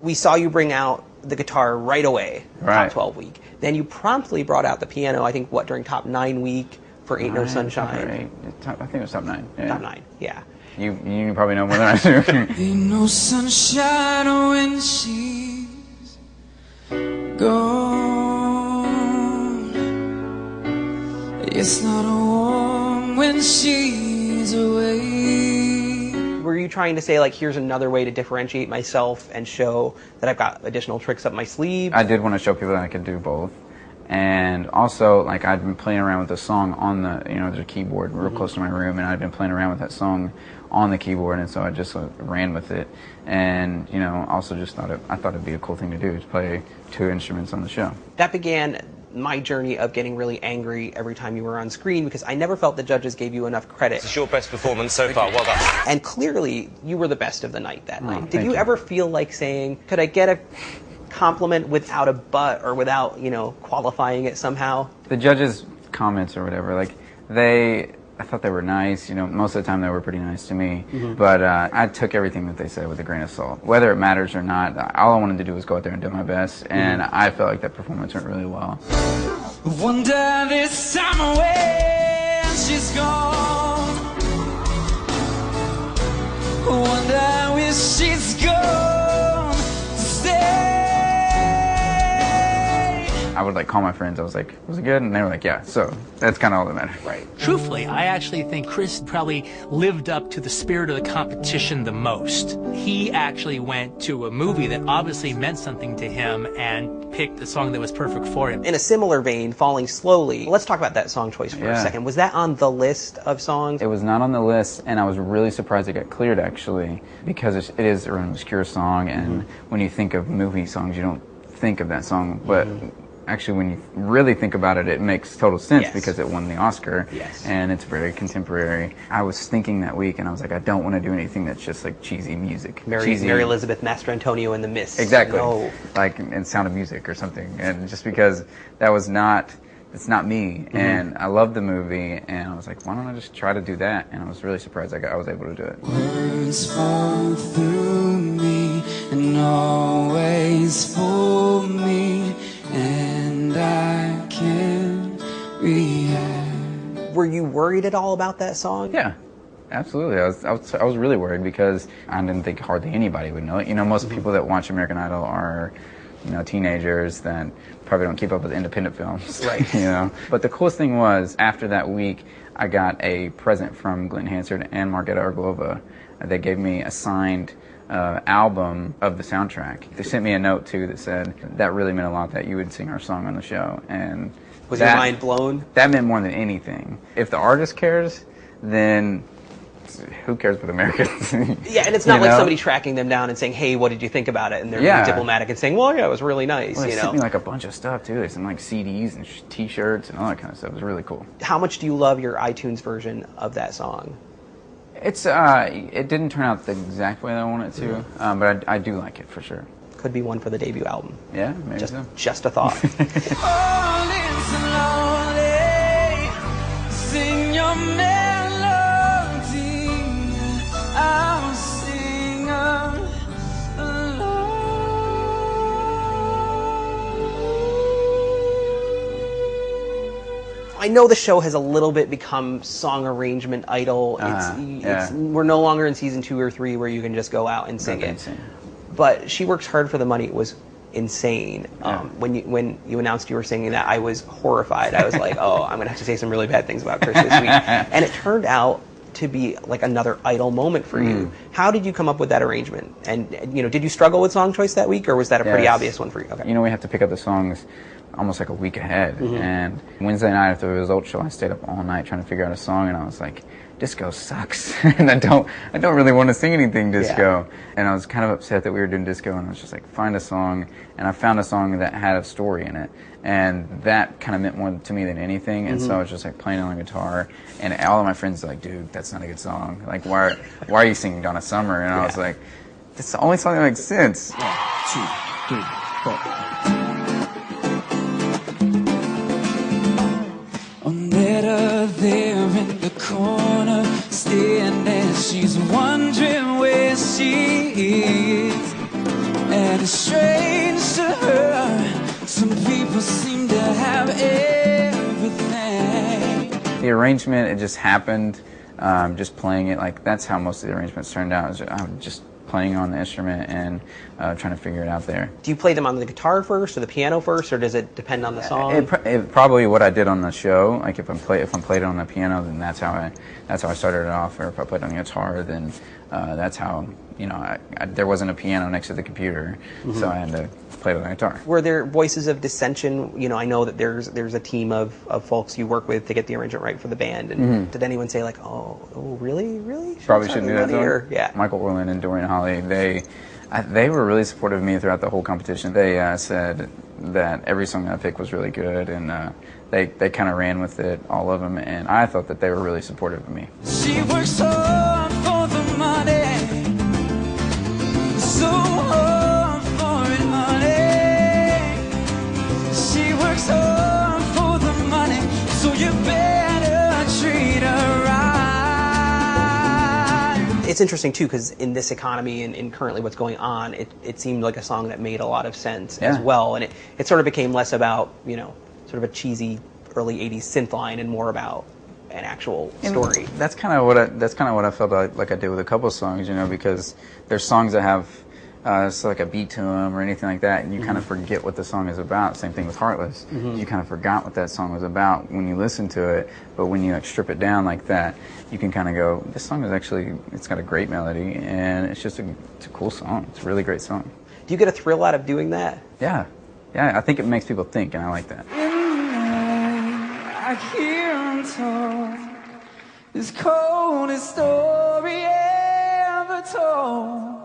we saw you bring out the guitar right away, top 12 week. Then you promptly brought out the piano, I think, during top 9 week for Ain't No Sunshine. I think it was top 9. Yeah. Top 9, yeah. You probably know more than I do. Ain't no sunshine when she's gone. It's not warm when she's away. Were you trying to say, like, here's another way to differentiate myself and show that I've got additional tricks up my sleeve? I did want to show people that I could do both. And also, like, I'd been playing around with the song on the, there's a keyboard real close to my room, and I'd been playing around with that song on the keyboard, and so I just ran with it. And, also just I thought it'd be a cool thing to do, to play 2 instruments on the show. That began my journey of getting really angry every time you were on screen, because I never felt the judges gave you enough credit. It's your best performance so far, well done. And clearly, you were the best of the night that night. Did thank you you. ever feel like saying, could I get a compliment without a but, or without, qualifying it somehow? The judges' comments or whatever, like, I thought they were nice. Most of the time they were pretty nice to me. But I took everything that they said with a grain of salt. Whether it matters or not, all I wanted to do was go out there and do my best. And I felt like that performance went really well. Wonder this time away she's gone. Wonder where she's gone to stay. I would call my friends. I was like, was it good? And they were like, yeah. So that's kind of all that mattered. Right. Truthfully, I actually think Kris probably lived up to the spirit of the competition the most. He actually went to a movie that obviously meant something to him and picked a song that was perfect for him. In a similar vein, Falling Slowly, let's talk about that song choice for a second. Was that on the list of songs? It was not on the list, and I was really surprised it got cleared, actually, because it is an obscure song, and when you think of movie songs, you don't think of that song, but actually, when you really think about it, it makes total sense because it won the Oscar, and it's very contemporary. I was thinking that week, and I was like, I don't want to do anything that's just like cheesy music. Mary Elizabeth Mastrantonio and the Mist. Exactly. No. Like in Sound of Music or something, and just because that was it's not me, and I love the movie, and I was like, why don't I just try to do that? And I was really surprised I was able to do it. Words fall through me and always for me, and I can't react. Were you worried at all about that song? Yeah, absolutely. I was really worried because I didn't think hardly anybody would know it. Most people that watch American Idol are teenagers that probably don't keep up with independent films. Right. But the coolest thing was, after that week, I got a present from Glenn Hansard and Margetta Arglova. They gave me a signed album of the soundtrack. They sent me a note, too, that said, that really meant a lot that you would sing our song on the show. And was your mind blown? That meant more than anything. If the artist cares, then who cares what Americans Yeah, and it's not like somebody tracking them down and saying, hey, what did you think about it? And they're being diplomatic and saying, well, yeah, it was really nice. Well, they sent me a bunch of stuff, too. They sent CDs and T-shirts and all that kind of stuff. It was really cool. How much do you love your iTunes version of that song? It's it didn't turn out the exact way that I wanted it to, but I do like it for sure. Could be one for the debut album. Yeah, maybe so. Just a thought. Sing your melody, I'll sing I know the show has a little bit become song arrangement idol. We're no longer in season 2 or 3 where you can just go out and sing it. But She Works Hard for the Money was insane. When you announced you were singing that, I was horrified. I was like, oh, I'm gonna have to say some really bad things about Kris this week. And it turned out to be like another idol moment for you. How did you come up with that arrangement? And did you struggle with song choice that week, or was that a pretty obvious one for you? Okay. We have to pick up the songs almost like a week ahead. And Wednesday night after the results show, I stayed up all night trying to figure out a song, and I was like, disco sucks. And I don't really want to sing anything disco. And I was kind of upset that we were doing disco, and I was just like, find a song. And I found a song that had a story in it. And that kind of meant more to me than anything. And so I was just like playing on the guitar, and all of my friends were like, dude, that's not a good song. Like, why are you singing Donna Summer? And I was like, that's the only song that makes sense. 1, 2, 3, 4. I met her there in the corner, staring as she's wondering where she is. And that is strange to her. Some people seem to have everything. The arrangement, it just happened, just playing it, like that's how most of the arrangements turned out. I'm just playing on the instrument and trying to figure it out there. Do you play them on the guitar first or the piano first, or does it depend on the song? It probably what I did on the show. Like if I'm played it on the piano, then that's how I started it off. Or if I played on the guitar, then that's how, you know, there wasn't a piano next to the computer, so I had to play it on the guitar. Were there voices of dissension? You know, I know that there's a team of folks you work with to get the arrangement right for the band. And did anyone say like, oh, really? Probably shouldn't do that. Yeah. Michael Orland and Dorian Holly, they were really supportive of me throughout the whole competition. They said that every song that I picked was really good, and they kind of ran with it, all of them, and I thought that they were really supportive of me. She works hard for the money, so hard for it, honey. She works hard for the money, so you better treat her right. It's interesting too, because in this economy and currently what's going on, it seemed like a song that made a lot of sense as well, and it sort of became less about, you know, sort of a cheesy early '80s synth line and more about an actual story. And that's kind of what I felt like I did with a couple of songs, you know, because there's songs that have like a beat to them or anything like that, and you kind of forget what the song is about. Same thing with Heartless. You kind of forgot what that song was about when you listen to it, but when you like strip it down like that, you can kind of go, this song is actually, it's got a great melody, and it's just it's a cool song. It's a really great song. Do you get a thrill out of doing that? Yeah, I think it makes people think, and I like that. I hear him talk, this coldest story ever told.